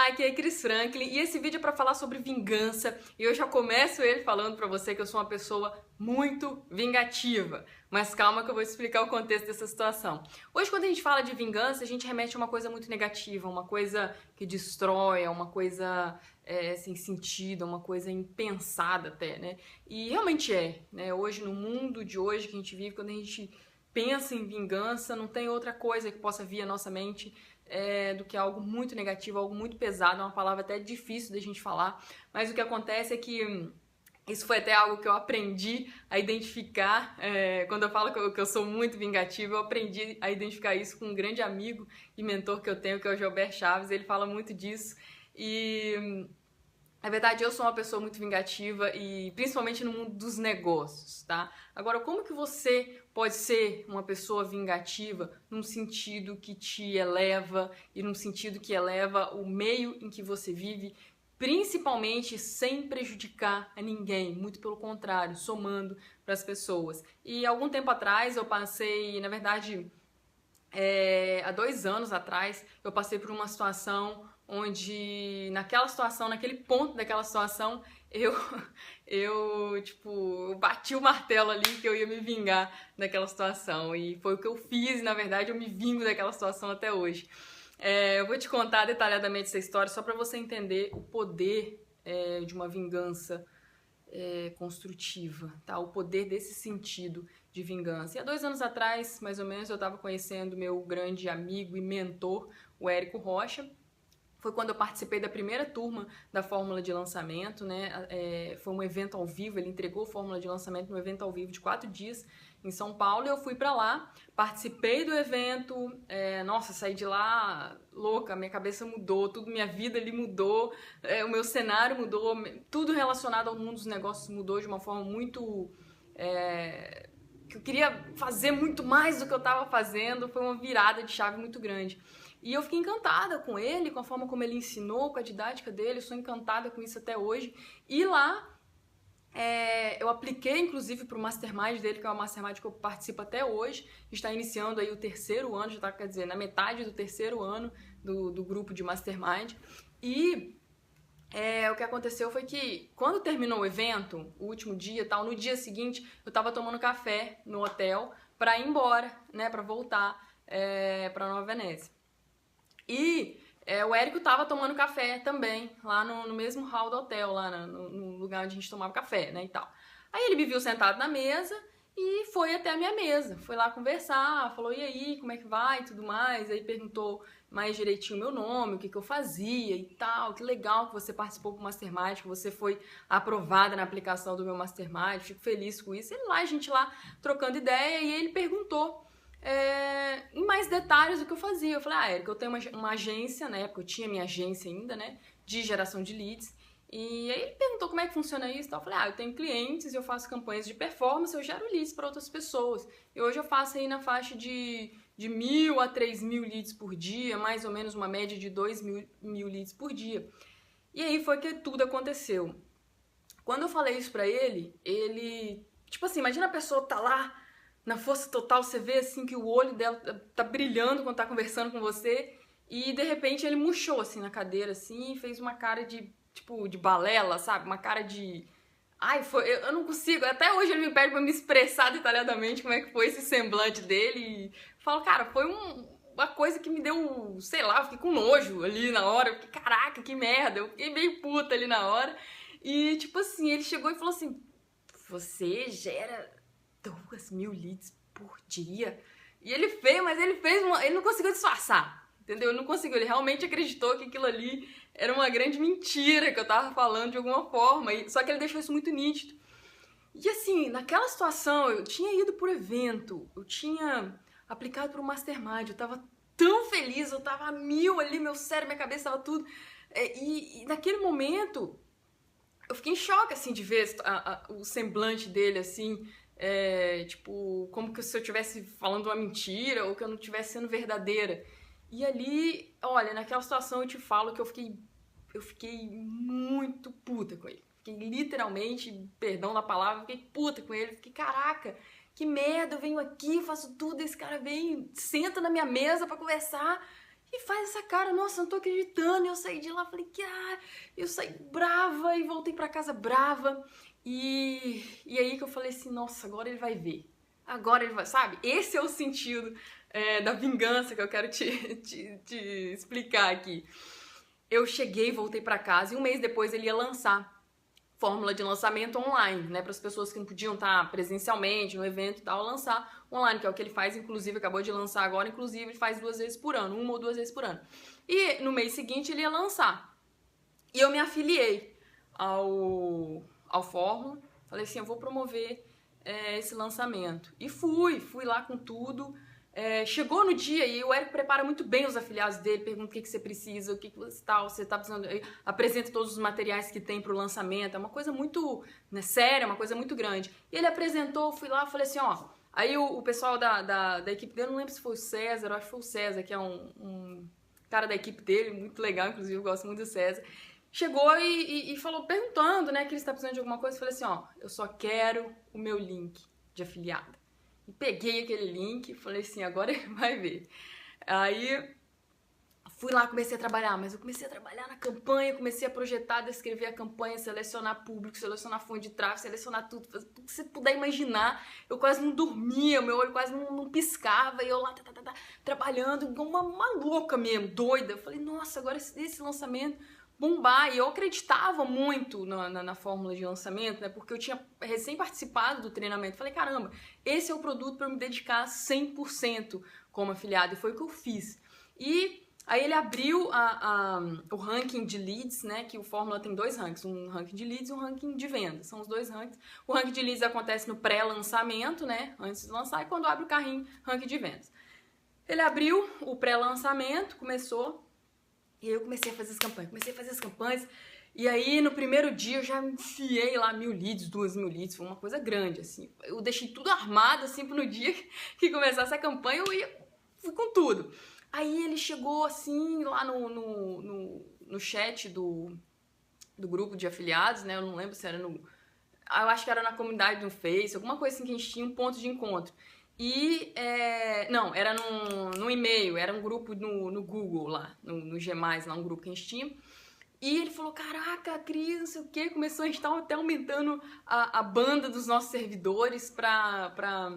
Olá, aqui é Cris Franklin e esse vídeo é para falar sobre vingança e eu já começo ele falando para você que eu sou uma pessoa muito vingativa, mas calma que eu vou explicar o contexto dessa situação. Hoje quando a gente fala de vingança, a gente remete a uma coisa muito negativa, uma coisa que destrói, uma coisa sem sentido, uma coisa impensada até, né? E realmente né? Hoje, no mundo de hoje que a gente vive, quando a gente pensa em vingança, não tem outra coisa que possa vir à nossa mente do que algo muito negativo, algo muito pesado, é uma palavra até difícil da gente falar, mas o que acontece é que isso foi até algo que eu aprendi a identificar, quando eu falo que eu sou muito vingativa, eu aprendi a identificar isso com um grande amigo e mentor que eu tenho, que é o Gilberto Chaves, ele fala muito disso, e na verdade, eu sou uma pessoa muito vingativa e principalmente no mundo dos negócios, tá? Agora, como que você pode ser uma pessoa vingativa num sentido que te eleva e num sentido que eleva o meio em que você vive, principalmente sem prejudicar a ninguém, muito pelo contrário, somando para as pessoas. E algum tempo atrás eu passei, na verdade, há 2 anos atrás, eu passei por uma situação onde naquele ponto daquela situação, eu bati o martelo ali que eu ia me vingar daquela situação. E foi o que eu fiz, e na verdade eu me vingo daquela situação até hoje. Eu vou te contar detalhadamente essa história só para você entender o poder de uma vingança construtiva, tá? O poder desse sentido de vingança. E há 2 anos atrás, mais ou menos, eu estava conhecendo meu grande amigo e mentor, o Érico Rocha. Foi quando eu participei da primeira turma da fórmula de lançamento, né? Foi um evento ao vivo, ele entregou a fórmula de lançamento num evento ao vivo de 4 dias em São Paulo, e eu fui pra lá, participei do evento, nossa, saí de lá louca, minha cabeça mudou, tudo, minha vida ali mudou, o meu cenário mudou, tudo relacionado ao mundo dos negócios mudou de uma forma muito... que eu queria fazer muito mais do que eu estava fazendo, foi uma virada de chave muito grande. E eu fiquei encantada com ele, com a forma como ele ensinou, com a didática dele, eu sou encantada com isso até hoje. E lá, eu apliquei inclusive para o Mastermind dele, que é uma Mastermind que eu participo até hoje, está iniciando aí o 3º ano, já está, quer dizer, na metade do 3º ano do grupo de Mastermind. E o que aconteceu foi que, quando terminou o evento, o último dia tal, no dia seguinte, eu tava tomando café no hotel pra ir embora, né, pra voltar pra Nova Venécia. E o Érico tava tomando café também, lá no mesmo hall do hotel, lá no lugar onde a gente tomava café, né, e tal. Aí ele me viu sentado na mesa e foi até a minha mesa, foi lá conversar, falou, e aí, como é que vai e tudo mais, aí perguntou mais direitinho o meu nome, o que eu fazia e tal, que legal que você participou do Mastermind, que você foi aprovada na aplicação do meu Mastermind, fico feliz com isso. A gente lá trocando ideia, e ele perguntou em mais detalhes do que eu fazia. Eu falei, Érico, eu tenho uma agência, na época eu tinha minha agência ainda, né, de geração de leads, e aí ele perguntou como é que funciona isso e tal. Eu falei, eu tenho clientes, eu faço campanhas de performance, eu gero leads para outras pessoas. E hoje eu faço aí na faixa de 1.000 a 3.000 leads por dia, mais ou menos uma média de 2.000 leads por dia. E aí foi que tudo aconteceu. Quando eu falei isso pra ele, tipo assim, imagina a pessoa tá lá na força total, você vê assim que o olho dela tá brilhando quando tá conversando com você, e de repente ele murchou assim na cadeira assim e fez uma cara de tipo de balela, sabe? Uma cara de eu não consigo, até hoje ele me pede pra me expressar detalhadamente como é que foi esse semblante dele, e falo, cara, foi uma coisa que me deu, sei lá, eu fiquei com nojo ali na hora, eu fiquei, caraca, que merda, eu fiquei meio puta ali na hora, e tipo assim, ele chegou e falou assim, você gera 2.000 leads por dia? E ele fez, mas ele não conseguiu disfarçar. Entendeu? Ele não conseguiu, ele realmente acreditou que aquilo ali era uma grande mentira que eu tava falando de alguma forma, só que ele deixou isso muito nítido. E assim, naquela situação, eu tinha ido pro evento, eu tinha aplicado pro Mastermind, eu tava tão feliz, eu tava a 1000 ali, meu cérebro, minha cabeça, tava tudo. E naquele momento, eu fiquei em choque, assim, de ver o semblante dele, assim, tipo, como que se eu estivesse falando uma mentira ou que eu não estivesse sendo verdadeira. E ali, olha, naquela situação eu te falo que eu fiquei muito puta com ele. Fiquei literalmente, perdão da palavra, fiquei puta com ele. Fiquei, caraca, que merda, eu venho aqui, faço tudo, esse cara vem, senta na minha mesa pra conversar e faz essa cara, nossa, não tô acreditando. E eu saí de lá, falei, eu saí brava e voltei pra casa brava. E aí que eu falei assim, nossa, agora ele vai ver. Agora ele vai, sabe? Esse é o sentido da vingança que eu quero te explicar aqui. Eu cheguei, voltei pra casa e um mês depois ele ia lançar fórmula de lançamento online, né, para as pessoas que não podiam estar presencialmente no evento e tal, lançar online, que é o que ele faz, inclusive, acabou de lançar agora, inclusive, ele faz 2 vezes por ano, 1 ou 2 vezes por ano. E no mês seguinte ele ia lançar. E eu me afiliei ao Fórmula, falei assim, eu vou promover esse lançamento. E fui lá com tudo. Chegou no dia e o Érico prepara muito bem os afiliados dele, pergunta o que você precisa, o que você tá precisando, apresenta todos os materiais que tem pro lançamento, é uma coisa muito, né, séria, uma coisa muito grande. E ele apresentou, fui lá, falei assim, ó, aí o pessoal da equipe dele, não lembro se foi o César, eu acho que foi o César, que é um cara da equipe dele, muito legal, inclusive, eu gosto muito do César, chegou e falou, perguntando, né, que ele está precisando de alguma coisa, eu falei assim, ó, eu só quero o meu link de afiliado. E peguei aquele link e falei assim, agora ele vai ver. Aí fui lá, comecei a trabalhar, mas eu comecei a trabalhar na campanha, comecei a projetar, descrever a campanha, selecionar público, selecionar fonte de tráfego, selecionar tudo, fazer tudo que você puder imaginar. Eu quase não dormia, meu olho quase não piscava, e eu lá trabalhando, igual uma louca mesmo, doida. Eu falei, nossa, agora esse lançamento bombar, e eu acreditava muito na fórmula de lançamento, né, porque eu tinha recém participado do treinamento, falei, caramba, esse é o produto para eu me dedicar 100% como afiliado, e foi o que eu fiz. E aí ele abriu o ranking de leads, né, que o Fórmula tem 2 rankings, um ranking de leads e um ranking de vendas, são os 2 rankings. O ranking de leads acontece no pré-lançamento, né, antes de lançar, e quando abre o carrinho, ranking de vendas. Ele abriu o pré-lançamento, começou. E aí eu comecei a fazer as campanhas, e aí no primeiro dia eu já enfiei lá 1000 leads, 2000 leads, foi uma coisa grande, assim. Eu deixei tudo armado, assim, no dia que começasse a campanha, fui com tudo. Aí ele chegou, assim, lá no chat do grupo de afiliados, né, eu não lembro se era eu acho que era na comunidade do Face, alguma coisa assim que a gente tinha um ponto de encontro. E, não, era no e-mail, era um grupo no Google lá, no G+, lá um grupo que a gente tinha. E ele falou, caraca, Cris, não sei o quê, começou, a gente tava até aumentando a banda dos nossos servidores pra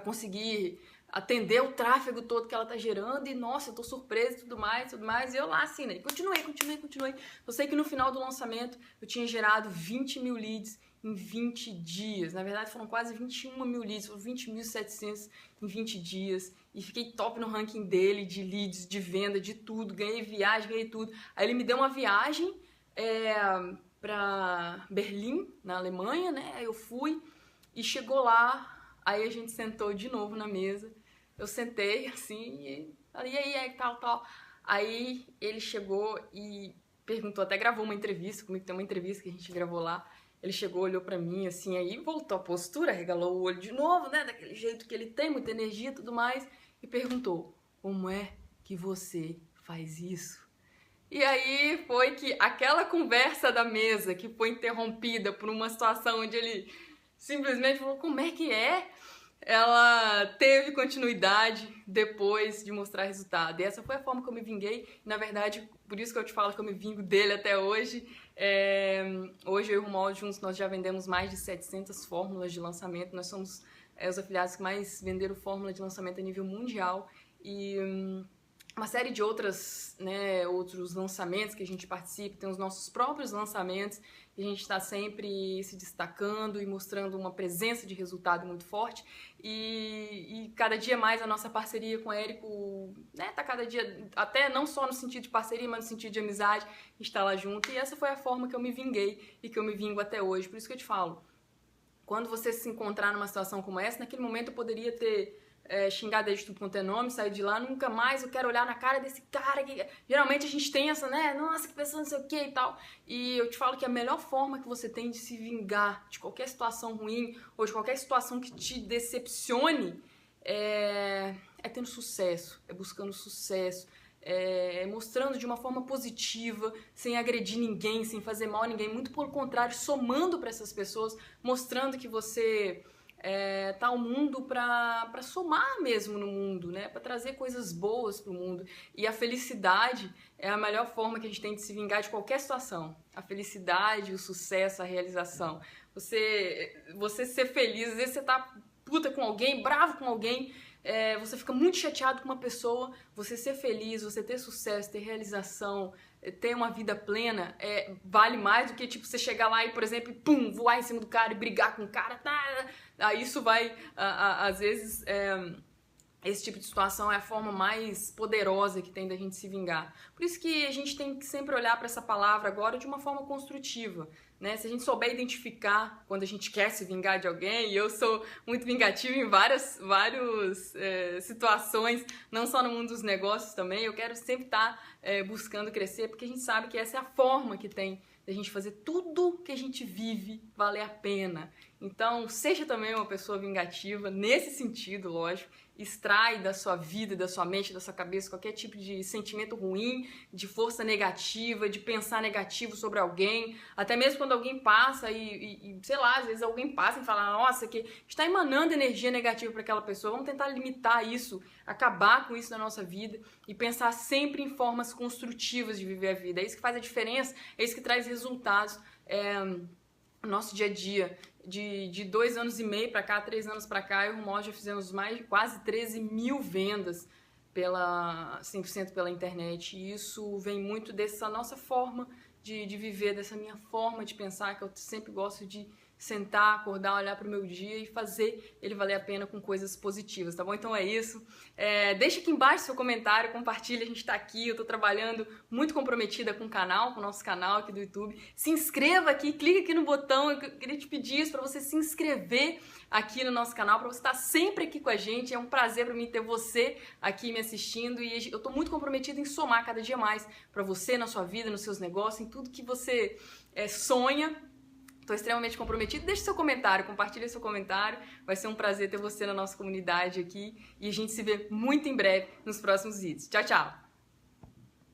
conseguir atender o tráfego todo que ela tá gerando, e nossa, eu tô surpresa e tudo mais, e eu lá assim, né, continuei. Eu sei que no final do lançamento eu tinha gerado 20 mil leads em 20 dias, na verdade foram quase 21 mil leads, foram 20.700 em 20 dias, e fiquei top no ranking dele, de leads, de venda, de tudo, ganhei viagem, ganhei tudo. Aí ele me deu uma viagem pra Berlim, na Alemanha, né, aí eu fui, e chegou lá, aí a gente sentou de novo na mesa. Eu sentei assim e falei, e aí, tal. Aí ele chegou e perguntou, até gravou uma entrevista comigo, tem uma entrevista que a gente gravou lá. Ele chegou, olhou pra mim assim, aí voltou a postura, regalou o olho de novo, né, daquele jeito que ele tem, muita energia e tudo mais, e perguntou, como é que você faz isso? E aí foi que aquela conversa da mesa que foi interrompida por uma situação onde ele simplesmente falou, como é que é? Ela teve continuidade depois de mostrar resultado. E essa foi a forma que eu me vinguei. Na verdade, por isso que eu te falo que eu me vingo dele até hoje. Hoje eu e o Romualdo juntos, nós já vendemos mais de 700 fórmulas de lançamento. Nós somos os afiliados que mais venderam fórmula de lançamento a nível mundial. E uma série de outros lançamentos que a gente participa, tem os nossos próprios lançamentos, e a gente está sempre se destacando e mostrando uma presença de resultado muito forte, e cada dia mais a nossa parceria com o Érico, né, tá cada dia, até não só no sentido de parceria, mas no sentido de amizade, está lá junto, e essa foi a forma que eu me vinguei e que eu me vingo até hoje. Por isso que eu te falo, quando você se encontrar numa situação como essa, naquele momento eu poderia ter xingado ele de tudo quanto é nome, sair de lá, nunca mais eu quero olhar na cara desse cara que... Geralmente a gente tem essa, né, nossa, que pessoa não sei o que e tal, e eu te falo que a melhor forma que você tem de se vingar de qualquer situação ruim, ou de qualquer situação que te decepcione, é tendo sucesso, é buscando sucesso, mostrando de uma forma positiva, sem agredir ninguém, sem fazer mal a ninguém, muito pelo contrário, somando para essas pessoas, mostrando que você tá o mundo para somar mesmo no mundo, né? Para trazer coisas boas para o mundo. E a felicidade é a melhor forma que a gente tem de se vingar de qualquer situação. A felicidade, o sucesso, a realização. Você ser feliz, às vezes você tá puta com alguém, bravo com alguém, você fica muito chateado com uma pessoa, você ser feliz, você ter sucesso, ter realização, ter uma vida plena, vale mais do que tipo você chegar lá e, por exemplo, pum, voar em cima do cara e brigar com o cara, aí isso vai, às vezes, esse tipo de situação é a forma mais poderosa que tem da gente se vingar. Por isso que a gente tem que sempre olhar para essa palavra agora de uma forma construtiva, né? Se a gente souber identificar quando a gente quer se vingar de alguém, e eu sou muito vingativa em várias situações, não só no mundo dos negócios também, eu quero sempre estar buscando crescer, porque a gente sabe que essa é a forma que tem da gente fazer tudo que a gente vive valer a pena. Então, seja também uma pessoa vingativa, nesse sentido, lógico, extrai da sua vida, da sua mente, da sua cabeça qualquer tipo de sentimento ruim, de força negativa, de pensar negativo sobre alguém, até mesmo quando alguém passa e sei lá, às vezes alguém passa e fala, nossa, que está emanando energia negativa para aquela pessoa, vamos tentar limitar isso, acabar com isso na nossa vida e pensar sempre em formas construtivas de viver a vida. É isso que faz a diferença, é isso que traz resultados no nosso dia a dia. De 2 anos e meio para cá, 3 anos para cá, eu e o Mó já fizemos mais de quase 13 mil vendas 100% pela internet. E isso vem muito dessa nossa forma de viver, dessa minha forma de pensar, que eu sempre gosto de sentar, acordar, olhar para o meu dia e fazer ele valer a pena com coisas positivas, tá bom? Então é isso. Deixa aqui embaixo seu comentário, compartilha, a gente tá aqui, eu tô trabalhando muito comprometida com o canal, com o nosso canal aqui do YouTube. Se inscreva aqui, clica aqui no botão, eu queria te pedir isso para você se inscrever aqui no nosso canal, para você estar sempre aqui com a gente. É um prazer para mim ter você aqui me assistindo e eu tô muito comprometida em somar cada dia mais para você na sua vida, nos seus negócios, em tudo que você sonha. Estou extremamente comprometido. Deixe seu comentário, compartilhe seu comentário. Vai ser um prazer ter você na nossa comunidade aqui. E a gente se vê muito em breve nos próximos vídeos. Tchau, tchau!